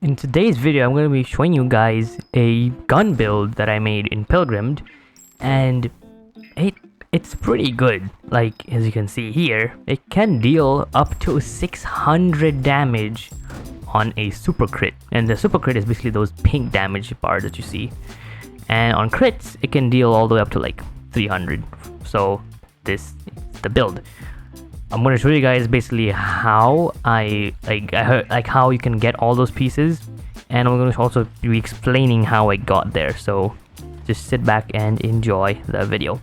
In today's video, I'm going to be showing you guys a gun build that I made in Pilgrammed, and it's pretty good. Like, as you can see here, it can deal up to 600 damage on a super crit, and the super crit is basically those pink damage bars that you see, and on crits it can deal all the way up to like 300. So this is the build. I'm going to show you guys basically how I how you can get all those pieces, and I'm going to also be explaining how I got there. So just sit back and enjoy the video.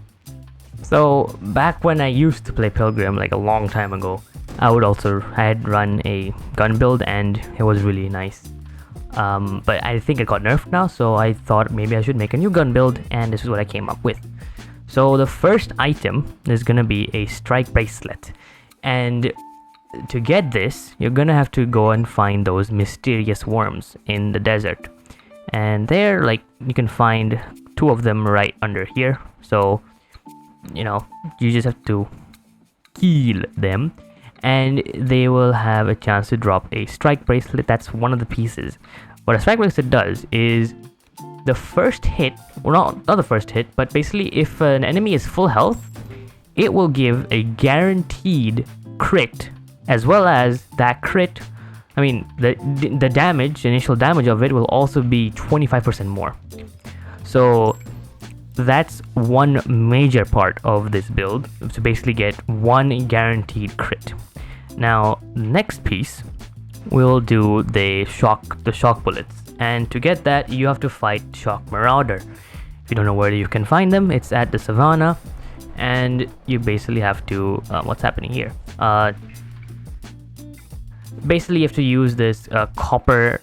So back when I used to play Pilgrim, like a long time ago, I had run a gun build and it was really nice. But I think it got nerfed now, so I thought maybe I should make a new gun build, and this is what I came up with. So the first item is gonna be a strike bracelet, and to get this, you're gonna have to go and find those mysterious worms in the desert, and there, like, you can find 2 of them right under here. So you just have to kill them, and they will have a chance to drop a strike bracelet. That's one of the pieces. What a strike bracelet does is the first hit, well, not the first hit, but basically if an enemy is full health, it will give a guaranteed crit, as well as that crit, I mean, the damage, initial damage of it will also be 25% more. So that's one major part of this build, to basically get one guaranteed crit. Now, next piece, we'll do the shock bullets, and to get that, you have to fight Shock Marauder. If you don't know where you can find them, it's at the savannah, and you basically have to what's happening here? Basically, you have to use this copper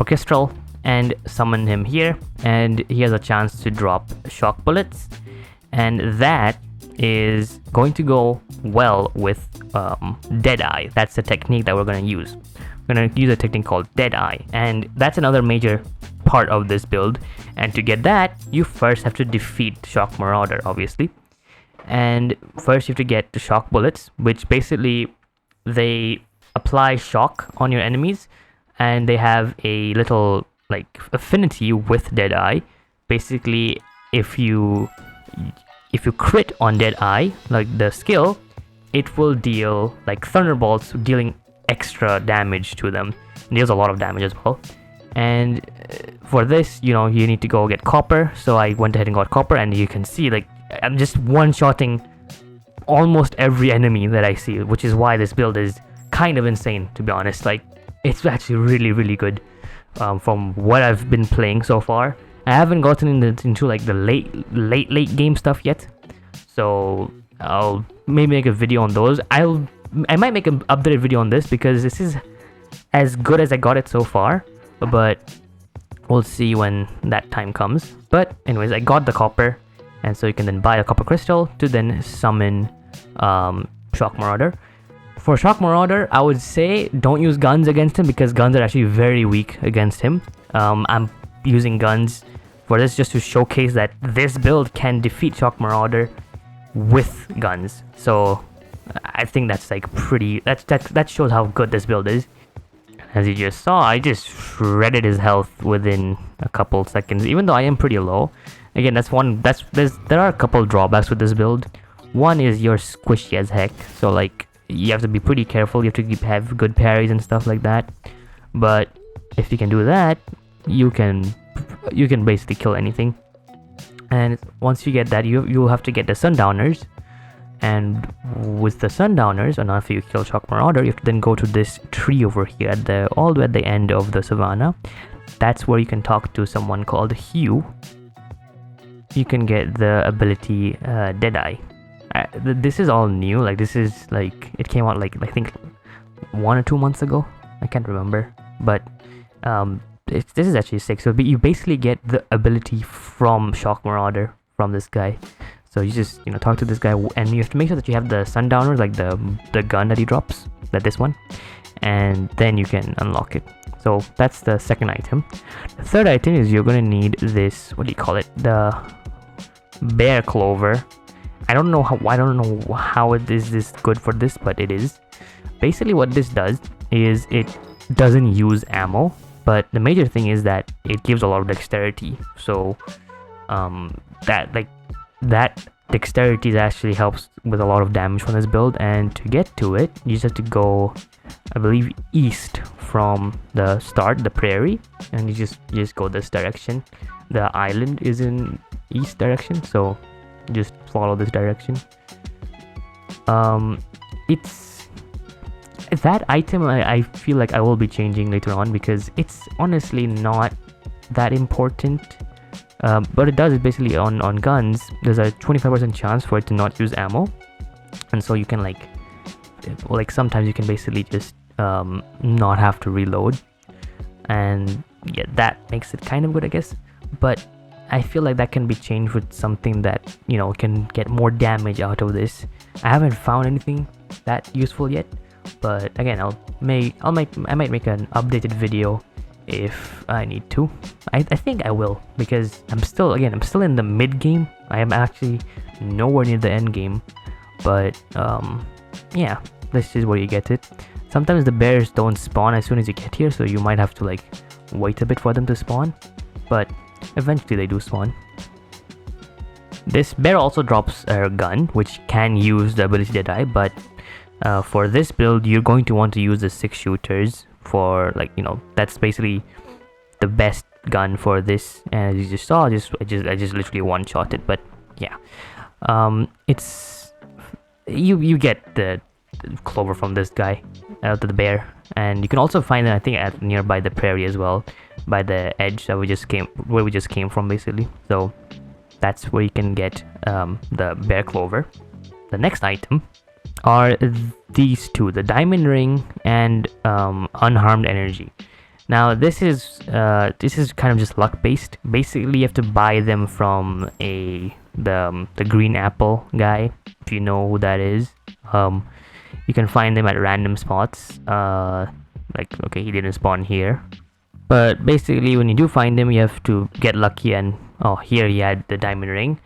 crystal, and summon him here, and he has a chance to drop shock bullets, and that is going to go well with Deadeye. That's the technique that we're going to use. We're going to use a technique called Deadeye, and that's another major part of this build. And to get that, you first have to defeat Shock Marauder, obviously. And first you have to get the shock bullets, which basically they apply shock on your enemies, and they have a little like affinity with Deadeye. Basically, if you crit on Deadeye, like the skill, it will deal like thunderbolts, dealing extra damage to them. It deals a lot of damage as well. And for this, you need to go get copper. So I went ahead and got copper, and you can see, like, I'm just one-shotting almost every enemy that I see, which is why this build is kind of insane, to be honest. Like, it's actually really, really good. From what I've been playing so far, I haven't gotten into like the late game stuff yet, so I'll maybe make a video on those. I might make an updated video on this, because this is as good as I got it so far, but we'll see when that time comes. But anyways, I got the copper, and so you can then buy a copper crystal to then summon Shock Marauder. For Shock Marauder, I would say don't use guns against him, because guns are actually very weak against him. I'm using guns for this just to showcase that this build can defeat Shock Marauder with guns. So I think that's like that shows how good this build is. As you just saw, I just shredded his health within a couple seconds, even though I am pretty low. Again, there are a couple drawbacks with this build. One is you're squishy as heck, so like you have to be pretty careful. You have to have good parries and stuff like that. But if you can do that, you can basically kill anything. And once you get that, you'll have to get the Sundowners. And with the Sundowners, and after you kill Shock Marauder, you have to then go to this tree over here all the way at the end of the savannah. That's where you can talk to someone called Hugh. You can get the ability Deadeye. This is all new. Like, this is like, it came out like I think 1 or 2 months ago. I can't remember, but this is actually sick. So you basically get the ability from Shock Marauder from this guy. So you just talk to this guy, and you have to make sure that you have the Sundowner, like the gun that he drops, this one, and then you can unlock it. So that's the second item. The third item is you're gonna need this, the bear clover. I don't know how it is this good for this, but it is. Basically what this does is it doesn't use ammo, but the major thing is that it gives a lot of dexterity. So that dexterity actually helps with a lot of damage from this build. And to get to it, you just have to go, I believe, east from the start, the prairie, and you just go this direction. The island is in east direction, so just follow this direction. It's that item I feel like I will be changing later on, because it's honestly not that important. But it does it basically on guns. There's a 25% chance for it to not use ammo, and so you can like sometimes you can basically just not have to reload, and yeah, that makes it kind of good, I guess. But I feel like that can be changed with something that, you know, can get more damage out of this. I haven't found anything that useful yet, but again, I might make an updated video if I need to. I think I will, because I'm still in the mid game. I am actually nowhere near the end game, but yeah, this is where you get it. Sometimes the bears don't spawn as soon as you get here, so you might have to like wait a bit for them to spawn, but eventually they do spawn. This bear also drops a gun which can use the ability to die, but for this build you're going to want to use the 6 shooters for, like, you know, that's basically the best gun for this. And as you just saw, I just literally one-shot it. But yeah, it's you get the clover from this guy, to the bear, and you can also find it, I think, at nearby the prairie as well, by the edge that we just came from basically. So that's where you can get the bear clover. The next item are these two, the diamond ring and unharmed energy. Now this is kind of just luck based. Basically you have to buy them from the green apple guy, if you know who that is. You can find them at random spots. Like, okay, he didn't spawn here, but basically when you do find him, you have to get lucky. And oh, here he had the diamond ring,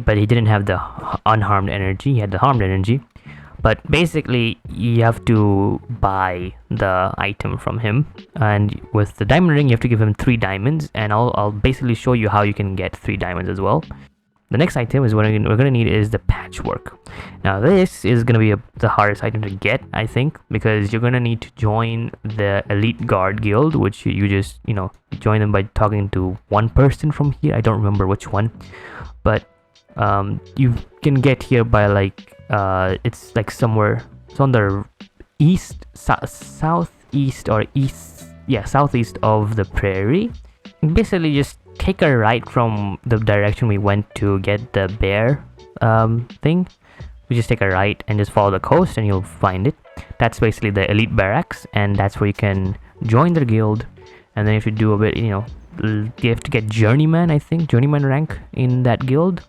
but he didn't have the unharmed energy. He had the harmed energy. But basically you have to buy the item from him, and with the diamond ring you have to give him 3 diamonds, and I'll basically show you how you can get 3 diamonds as well. The next item is what we're going to need is the patchwork. Now this is going to be the hardest item to get, I think, because you're going to need to join the elite guard guild, which you just, you know, join them by talking to one person from here. I don't remember which one, but you can get here by like it's like somewhere, it's on the southeast or east, yeah, southeast of the prairie. And basically just take a right from the direction we went to get the bear thing. We just take a right and just follow the coast and you'll find it. That's basically the elite barracks, and that's where you can join their guild. And then if you do a bit, you know, you have to get journeyman, I think, journeyman rank in that guild,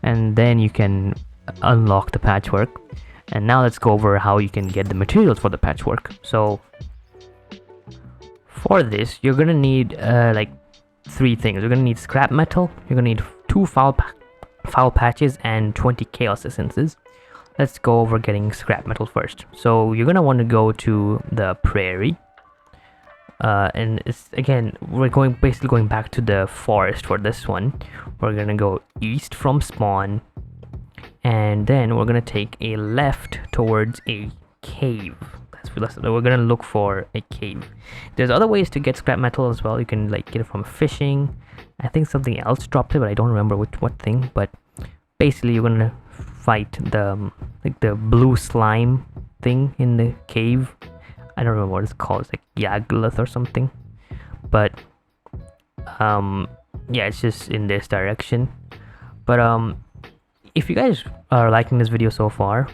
and then you can unlock the patchwork. And now let's go over how you can get the materials for the patchwork. So for this you're gonna need like 3 things. You're gonna need scrap metal, you're gonna need 2 foul patches, and 20 chaos essences. Let's go over getting scrap metal first. So you're gonna want to go to the prairie, and it's, again, we're basically going back to the forest for this one. We're gonna go east from spawn, and then we're gonna take a left towards a cave. We're gonna look for a cave. There's other ways to get scrap metal as well. You can like get it from fishing. I think something else dropped it, but I don't remember what thing. But basically you're gonna fight the blue slime thing in the cave. I don't remember what it's called. It's like Yagluth or something. But yeah, it's just in this direction. But if you guys are liking this video so far,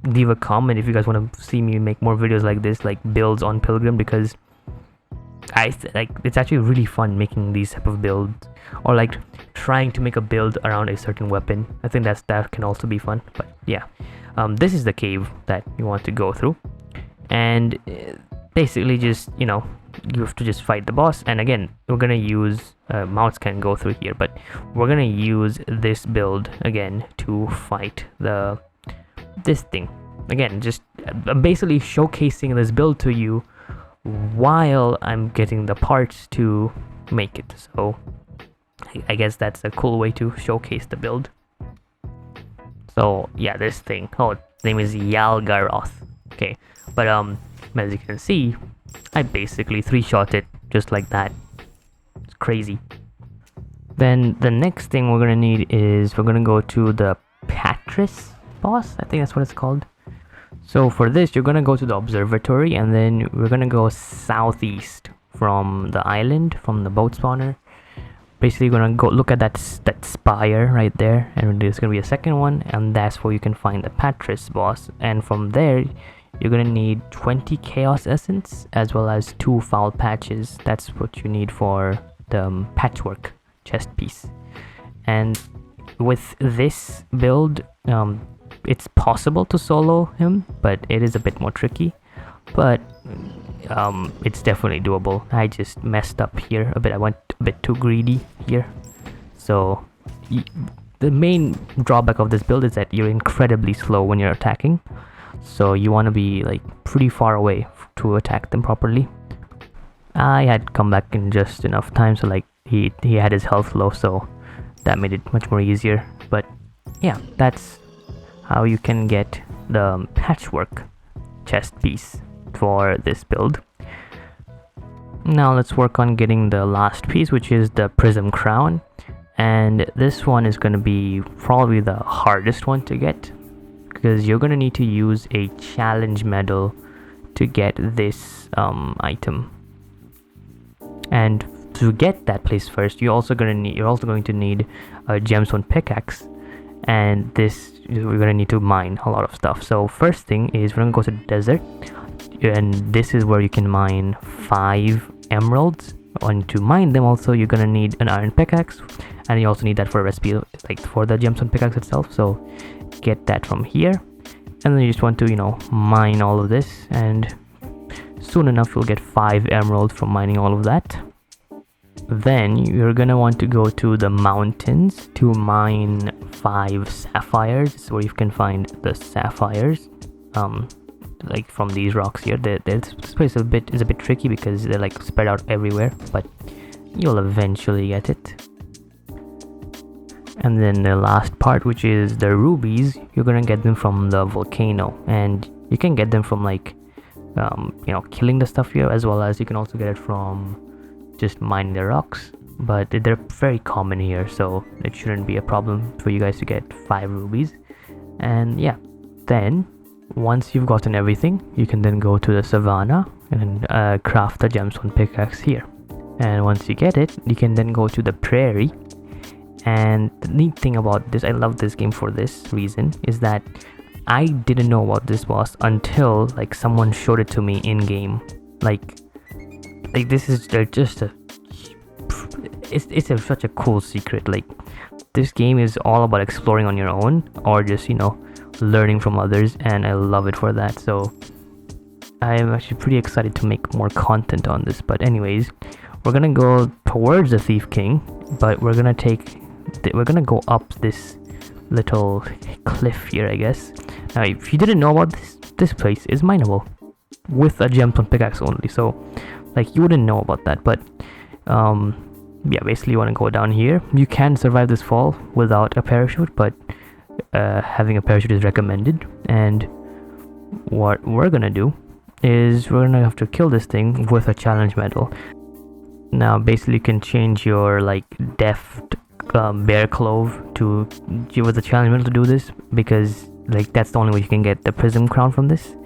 leave a comment if you guys want to see me make more videos like this, like builds on Pilgrim, because it's actually really fun making these type of builds, or like trying to make a build around a certain weapon. I think that can also be fun. But yeah, this is the cave that you want to go through, and basically just, you know, you have to just fight the boss. And again, we're gonna use mounts can go through here, but we're gonna use this build again to fight this thing. Again, just I'm basically showcasing this build to you while I'm getting the parts to make it. So I guess that's a cool way to showcase the build. So yeah, this thing, oh, its name is Yalgaroth. Okay, but as you can see, I basically 3-shot it just like that. It's crazy. Then the next thing we're gonna need is we're gonna go to the Patris boss. I think that's what it's called. So for this, you're gonna go to the observatory, and then we're gonna go southeast from the island, from the boat spawner. Basically, you're gonna go look at that spire right there, and there's gonna be a second one, and that's where you can find the Patris boss. And from there, you're gonna need 20 chaos essence as well as 2 foul patches. That's what you need for the patchwork chest piece. And with this build, it's possible to solo him, but it is a bit more tricky. But it's definitely doable. I just messed up here a bit. I went a bit too greedy here. So the main drawback of this build is that you're incredibly slow when you're attacking. So you want to be like pretty far away to attack them properly. I had come back in just enough time, so like he had his health low, so that made it much more easier. But yeah, that's how you can get the patchwork chest piece for this build. Now let's work on getting the last piece, which is the prism crown, and this one is going to be probably the hardest one to get, because you're going to need to use a challenge medal to get this item. And to get that place first, you're also going to need a gemstone pickaxe, and this we're going to need to mine a lot of stuff. So first thing is we're going to go to the desert, and this is where you can mine 5 emeralds. And to mine them also, you're going to need an iron pickaxe, and you also need that for a recipe, like for the gemstone pickaxe itself. So get that from here, and then you just want to mine all of this, and soon enough you'll get 5 emeralds from mining all of that. Then you're gonna want to go to the mountains to mine 5 sapphires, where you can find the sapphires like from these rocks here. This place is a bit tricky because they're like spread out everywhere, but you'll eventually get it. And then the last part, which is the rubies, you're gonna get them from the volcano, and you can get them from like killing the stuff here, as well as you can also get it from just mining the rocks. But they're very common here, so it shouldn't be a problem for you guys to get 5 rubies. And yeah, then once you've gotten everything, you can then go to the savannah and craft the gemstone pickaxe here. And once you get it, you can then go to the prairie. And the neat thing about this, I love this game for this reason, is that I didn't know about this boss until like someone showed it to me in game. Like this is just it's such a cool secret. Like this game is all about exploring on your own, or just learning from others, and I love it for that. So I am actually pretty excited to make more content on this. But anyways, we're gonna go towards the Thief King, but we're gonna go up this little cliff here, I guess. Now if you didn't know about this place is mineable with a gemstone pickaxe only, so like you wouldn't know about that. But yeah, basically you want to go down here. You can survive this fall without a parachute, but having a parachute is recommended. And what we're gonna do is we're gonna have to kill this thing with a challenge medal. Now basically you can change your like deft bear clove to give us a challenge medal to do this, because like that's the only way you can get the prism crown from this.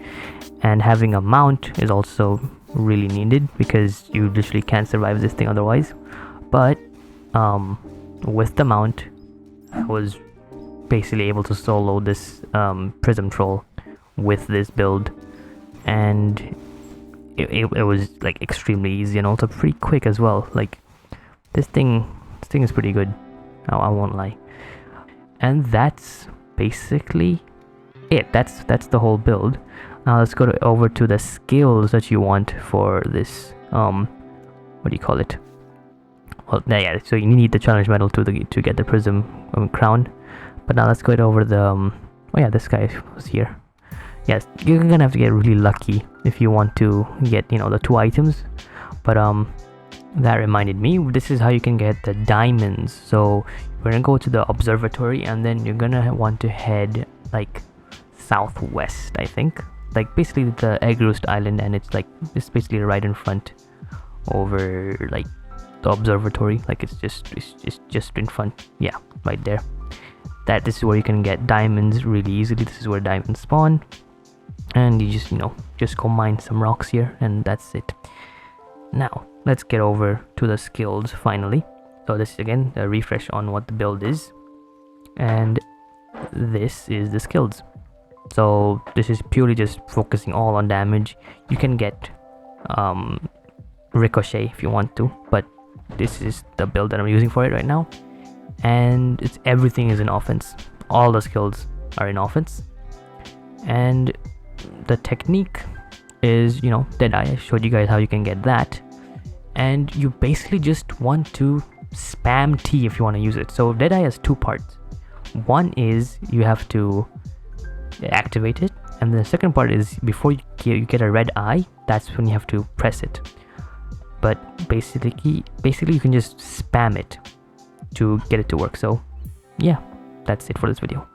And having a mount is also really needed, because you literally can't survive this thing otherwise. But with the mount, I was basically able to solo this prism troll with this build, and it was like extremely easy and also pretty quick as well. Like this thing is pretty good, I won't lie. And that's basically it. That's the whole build. Now let's go over to the skills that you want for this what do you call it? Well, yeah, so you need the challenge medal to get the prism crown. But now let's go over the oh yeah, this guy was here. Yes, you're gonna have to get really lucky if you want to get, you know, the 2 items. But that reminded me, this is how you can get the diamonds. So we're gonna go to the observatory, and then you're gonna want to head like southwest, I think, like basically the egg roost island, and it's basically right in front over like the observatory. Like it's just in front, yeah, right there. This is where you can get diamonds really easily. This is where diamonds spawn, and you just, you know, just go mine some rocks here, and that's it. Now let's get over to the skills finally. So this is again a refresh on what the build is, and this is the skills. So this is purely just focusing all on damage. You can get ricochet if you want to, but this is the build that I'm using for it right now, and everything is in offense. All the skills are in offense, and the technique is, you know, Deadeye. I showed you guys how you can get that, and you basically just want to spam T if you want to use it. So Deadeye has 2 parts. One is you have to activate it, and the second part is before you get a red eye, that's when you have to press it. But basically you can just spam it to get it to work. So yeah, that's it for this video.